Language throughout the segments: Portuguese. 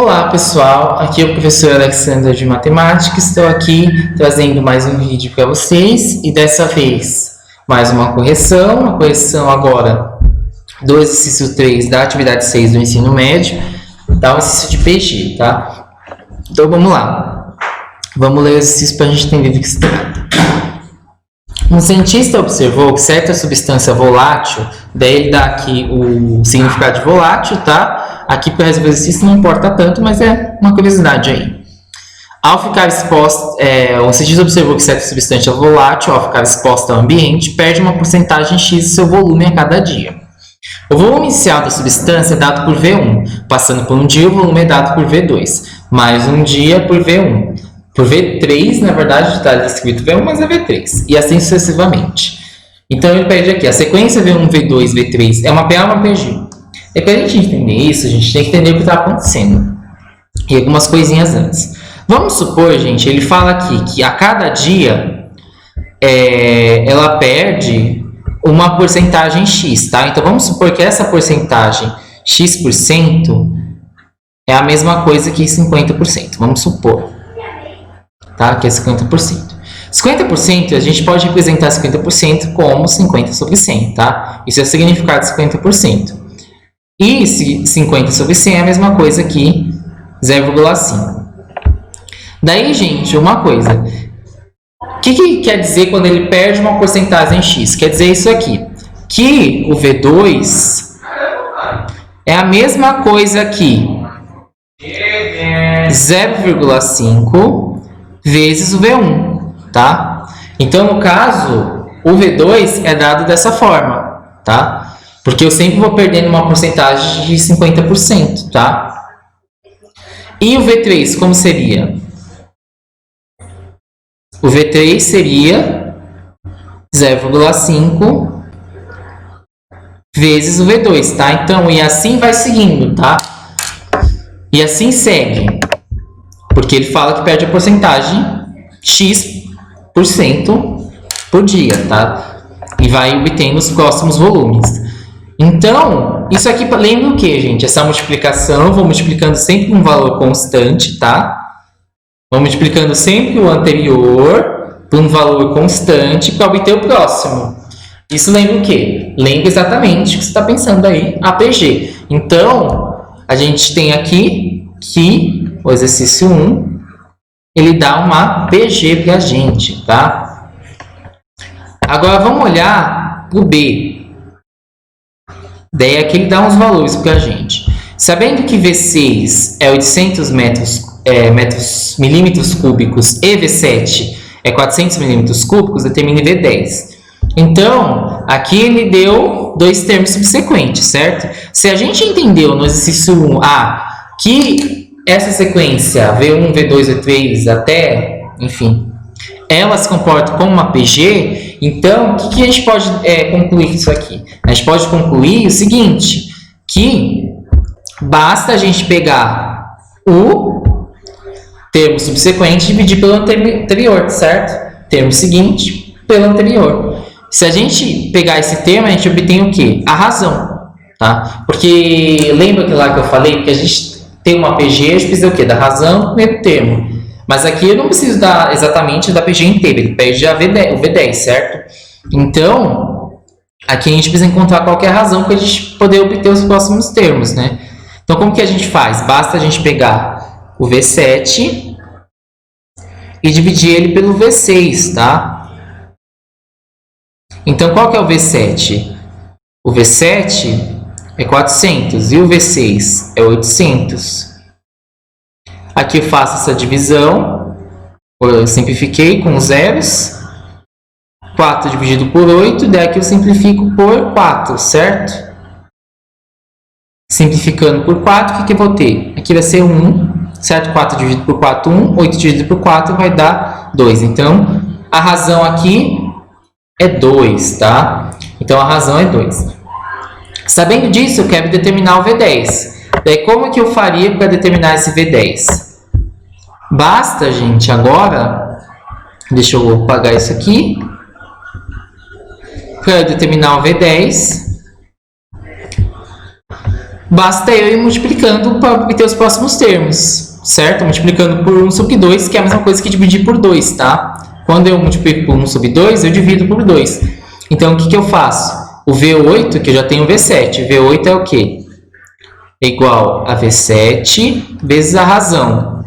Olá pessoal, aqui é o professor Alexandre de Matemática, estou aqui trazendo mais um vídeo para vocês e dessa vez mais uma correção, a correção agora do exercício 3 da atividade 6 do ensino médio, tá? O exercício de PG, tá? Então vamos lá, vamos ler o exercício para a gente entender do que se trata. Um cientista observou que certa substância volátil, daí ele dá aqui o significado de volátil, tá? Aqui para resolver o exercício não importa tanto, mas é uma curiosidade aí. Ao ficar exposta, o cientista observou que certa substância volátil, ao ficar exposta ao ambiente, perde uma porcentagem X do seu volume a cada dia. O volume inicial da substância é dado por V1, passando por um dia o volume é dado por V2, mais um dia por V1. Por V3, na verdade, está escrito V1, mas é V3. E assim sucessivamente. Então, ele pede aqui, a sequência V1, V2, V3 é uma PA ou uma PG? E para a gente entender isso, a gente tem que entender o que está acontecendo. E algumas coisinhas antes. Vamos supor, gente, ele fala aqui que a cada dia ela perde uma porcentagem X, tá? Então, vamos supor que essa porcentagem X% é a mesma coisa que 50%. Vamos supor. Tá? Que é 50%. 50% a gente pode representar 50% como 50 sobre 100, tá? Isso é o significado de 50%. E 50 sobre 100 é a mesma coisa que 0,5. Daí, gente, uma coisa. O que quer dizer quando ele perde uma porcentagem X? Quer dizer isso aqui. Que o V2 é a mesma coisa que 0,5 vezes o V1, tá? Então, no caso, o V2 é dado dessa forma, tá? Porque eu sempre vou perdendo uma porcentagem de 50%, tá? E o V3, como seria? O V3 seria 0,5 vezes o V2, tá? Então, e assim vai seguindo, tá? E assim segue. Porque ele fala que perde a porcentagem X% por dia, tá? E vai obtendo os próximos volumes. Então, isso aqui lembra o que, gente? Essa multiplicação, vou multiplicando sempre um valor constante, tá? Vou multiplicando sempre o anterior por um valor constante para obter o próximo. Isso lembra o que? Lembra exatamente o que você está pensando aí, APG. Então, a gente tem aqui que o exercício 1, ele dá uma PG para a gente, tá? Agora, vamos olhar para o B. Daí aqui ele dá uns valores para a gente. Sabendo que V6 é 800 milímetros cúbicos e V7 é 400 milímetros cúbicos, determine V10. Então, aqui ele deu dois termos subsequentes, certo? Se a gente entendeu no exercício 1 que essa sequência V1, V2, V3 até, enfim, ela se comporta como uma PG, então o que a gente pode concluir disso aqui? A gente pode concluir o seguinte, que basta a gente pegar o termo subsequente e dividir pelo anterior, certo? Termo seguinte pelo anterior. Se a gente pegar esse termo, a gente obtém o quê? A razão, tá? Porque lembra que lá que eu falei que a gente tem uma PG, a gente precisa o quê? Da razão no primeiro termo. Mas aqui eu não preciso exatamente da PG inteira, ele perde o V10, certo? Então, aqui a gente precisa encontrar qual que é a razão para a gente poder obter os próximos termos, né? Então, como que a gente faz? Basta a gente pegar o V7 e dividir ele pelo V6, tá? Então, qual que é o V7? O V7 é 400 e o V6 é 800. Aqui eu faço essa divisão, eu simplifiquei com zeros. 4 dividido por 8, daí aqui eu simplifico por 4, certo? Simplificando por 4, o que eu vou ter? Aqui vai ser 1, certo? 4 dividido por 4, 1. 8 dividido por 4 vai dar 2. Então, a razão aqui é 2, tá? Então, a razão é 2. Sabendo disso, eu quero determinar o V10. Daí, como que eu faria para determinar esse V10? Basta, gente, agora... Deixa eu apagar isso aqui. Para determinar o V10, basta eu ir multiplicando para obter os próximos termos, certo? Multiplicando por 1 sobre 2, que é a mesma coisa que dividir por 2, tá? Quando eu multiplico por 1 sobre 2, eu divido por 2. Então, o que eu faço? O V8, que eu já tenho o V7. V8 é o quê? É igual a V7 vezes a razão.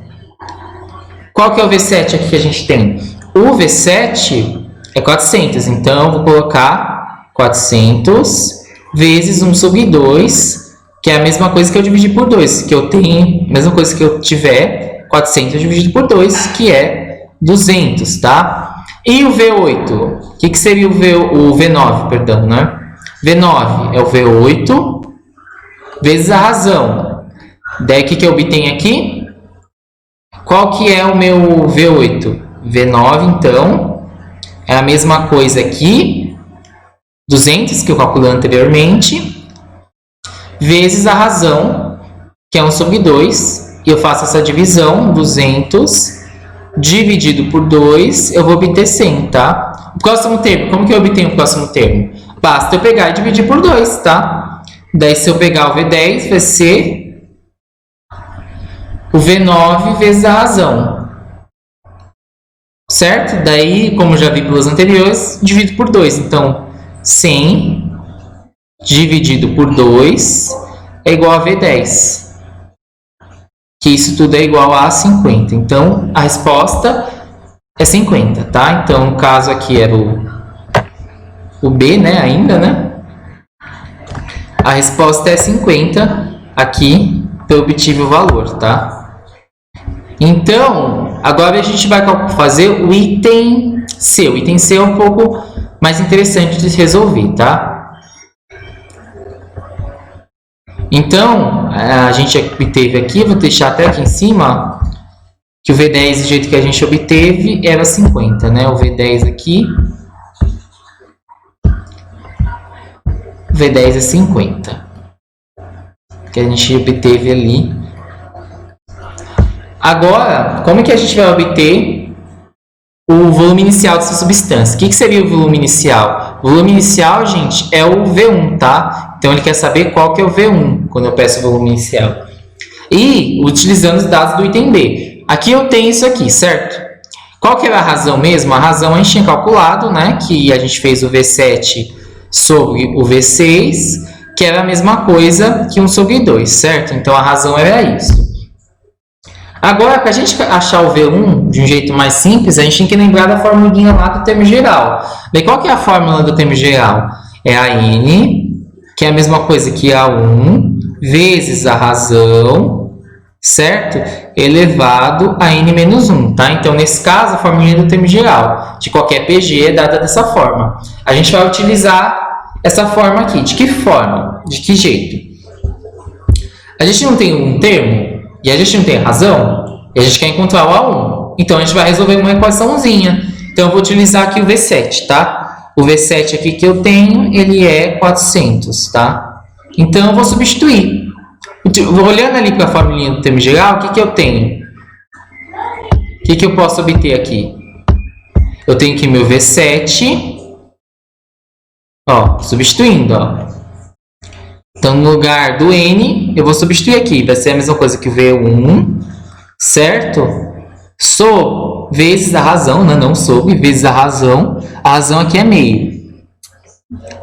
Qual que é o V7 aqui que a gente tem? O V7 é 400, então eu vou colocar 400 vezes 1 sobre 2, que é a mesma coisa que eu dividir por 2, que eu tenho, a mesma coisa que eu tiver, 400 dividido por 2, que é 200, tá? E o V8? O que seria o V9, perdão, né? V9 é o V8 vezes a razão. Daí, o que eu obtenho aqui? Qual que é o meu V8? V9, então, é a mesma coisa aqui, 200, que eu calculei anteriormente, vezes a razão, que é 1 sobre 2, e eu faço essa divisão, 200 dividido por 2, eu vou obter 100, tá? O próximo termo, como que eu obtenho o próximo termo? Basta eu pegar e dividir por 2, tá? Daí, se eu pegar o V10, vai ser o V9 vezes a razão. Certo? Daí, como já vi pelos anteriores, divido por 2. Então, 100 dividido por 2 é igual a V10. Que isso tudo é igual a 50. Então, a resposta é 50, tá? Então, no caso aqui era o B, né? Ainda, né? A resposta é 50. Aqui, eu obtive o valor, tá? Então, agora a gente vai fazer o item C. O item C é um pouco mais interessante de se resolver, tá? Então, a gente obteve aqui, vou deixar até aqui em cima, que o V10 do jeito que a gente obteve era 50, né? O V10 aqui, o V10 é 50, que a gente obteve ali. Agora, como que a gente vai obter o volume inicial dessa substância? O que seria o volume inicial? O volume inicial, gente, é o V1, tá? Então, ele quer saber qual que é o V1, quando eu peço o volume inicial. E, utilizando os dados do item B. Aqui eu tenho isso aqui, certo? Qual que era a razão mesmo? A razão a gente tinha calculado, né? Que a gente fez o V7 sobre o V6, que era a mesma coisa que 1 sobre 2, certo? Então, a razão era isso. Agora, para a gente achar o V1 de um jeito mais simples, a gente tem que lembrar da formulinha lá do termo geral. Bem, qual que é a fórmula do termo geral? É a N, que é a mesma coisa que A1, vezes a razão, certo? Elevado a N menos 1, tá? Então, nesse caso, a formulinha do termo geral de qualquer PG é dada dessa forma. A gente vai utilizar essa forma aqui. De que forma? De que jeito? A gente não tem um termo e a gente não tem razão, e a gente quer encontrar o A1. Então, a gente vai resolver uma equaçãozinha. Então, eu vou utilizar aqui o V7, tá? O V7 aqui que eu tenho, ele é 400, tá? Então, eu vou substituir. Olhando ali para a formulinha do termo geral, o que eu tenho? O que eu posso obter aqui? Eu tenho aqui meu V7, ó, substituindo, ó. Então, no lugar do N, eu vou substituir aqui. Vai ser a mesma coisa que o V1, certo? Vezes a razão, né? Não sobre, vezes a razão. A razão aqui é meio.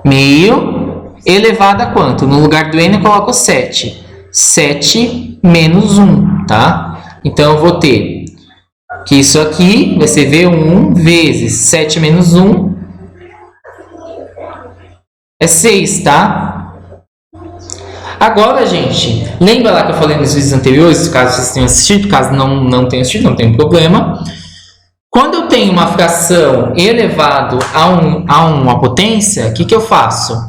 Meio elevado a quanto? No lugar do N, eu coloco 7. 7 menos 1, tá? Então, eu vou ter que isso aqui vai ser V1 vezes 7 menos 1 é 6, tá? Agora, gente, lembra lá que eu falei nos vídeos anteriores, caso vocês tenham assistido, caso não tenham assistido, não tem problema. Quando eu tenho uma fração elevado a uma potência, o que eu faço?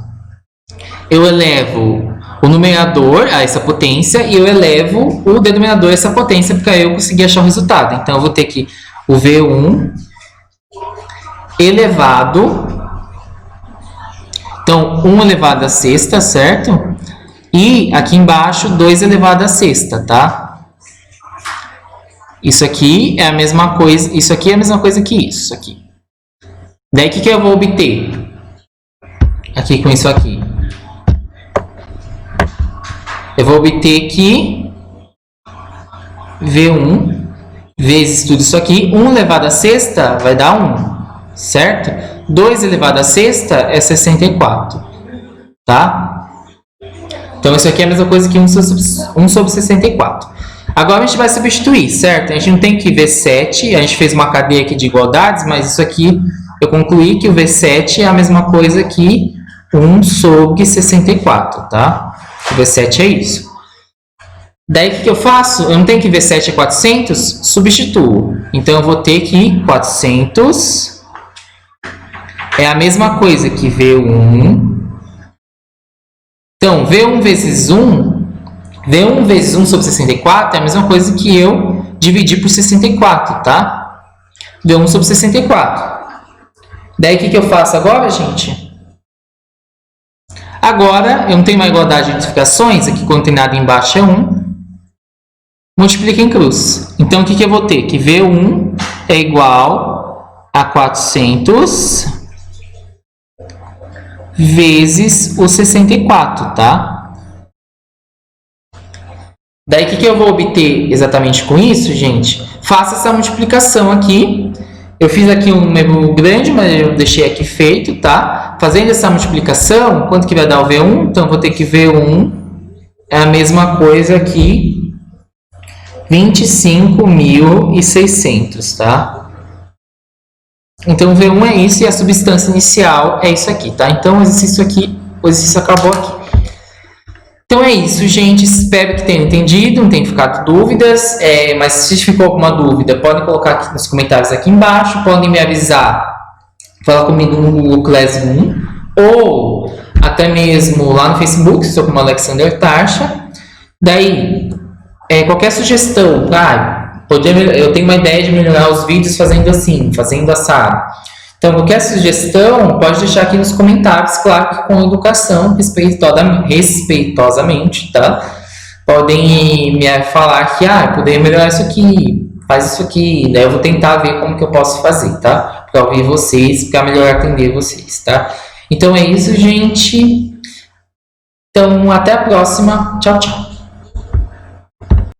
Eu elevo o numerador a essa potência e eu elevo o denominador a essa potência para eu conseguir achar o resultado. Então, eu vou ter que o V1 elevado, então, 1 elevado a sexta, certo? E aqui embaixo, 2 elevado a sexta, tá? Isso aqui é a mesma coisa, isso aqui é a mesma coisa que isso aqui. Daí, o que eu vou obter? Aqui com isso aqui. Eu vou obter aqui V1 vezes tudo isso aqui. 1 elevado à sexta vai dar 1, certo? 2 elevado à sexta é 64, tá? Então, isso aqui é a mesma coisa que 1 sobre 64. Agora, a gente vai substituir, certo? A gente não tem que V7, a gente fez uma cadeia aqui de igualdades, mas isso aqui eu concluí que o V7 é a mesma coisa que 1 sobre 64, tá? O V7 é isso. Daí, o que eu faço? Eu não tenho que V7 é 400? Substituo. Então, eu vou ter que 400 é a mesma coisa que V1. Então, V1 vezes 1, V1 vezes 1 sobre 64 é a mesma coisa que eu dividir por 64, tá? V1 sobre 64. Daí, o que eu faço agora, gente? Agora, eu não tenho uma igualdade de multiplicações, aqui quando tem nada embaixo é 1. Multiplica em cruz. Então, o que eu vou ter? Que V1 é igual a 400 vezes o 64, tá? Daí, o que eu vou obter exatamente com isso, gente? Faça essa multiplicação aqui. Eu fiz aqui um erro grande, mas eu deixei aqui feito, tá? Fazendo essa multiplicação, quanto que vai dar o V1? Então, eu vou ter que V1 é a mesma coisa que 25.600, tá? Então, V1 é isso e a substância inicial é isso aqui, tá? Então, o exercício acabou aqui. Então, é isso, gente. Espero que tenham entendido, não tenham ficado dúvidas. Mas se ficou alguma dúvida, podem colocar aqui nos comentários aqui embaixo. Podem me avisar, falar comigo no Google Classroom ou até mesmo lá no Facebook, sou como Alexander Tarcha. Daí, qualquer sugestão, eu tenho uma ideia de melhorar os vídeos fazendo assim, fazendo assado. Então, qualquer sugestão, pode deixar aqui nos comentários, claro que com educação, respeitosamente, tá? Podem me falar que, poderia melhorar isso aqui, faz isso aqui, daí eu vou tentar ver como que eu posso fazer, tá? Para ouvir vocês, para melhor atender vocês, tá? Então, é isso, gente. Então, até a próxima. Tchau, tchau.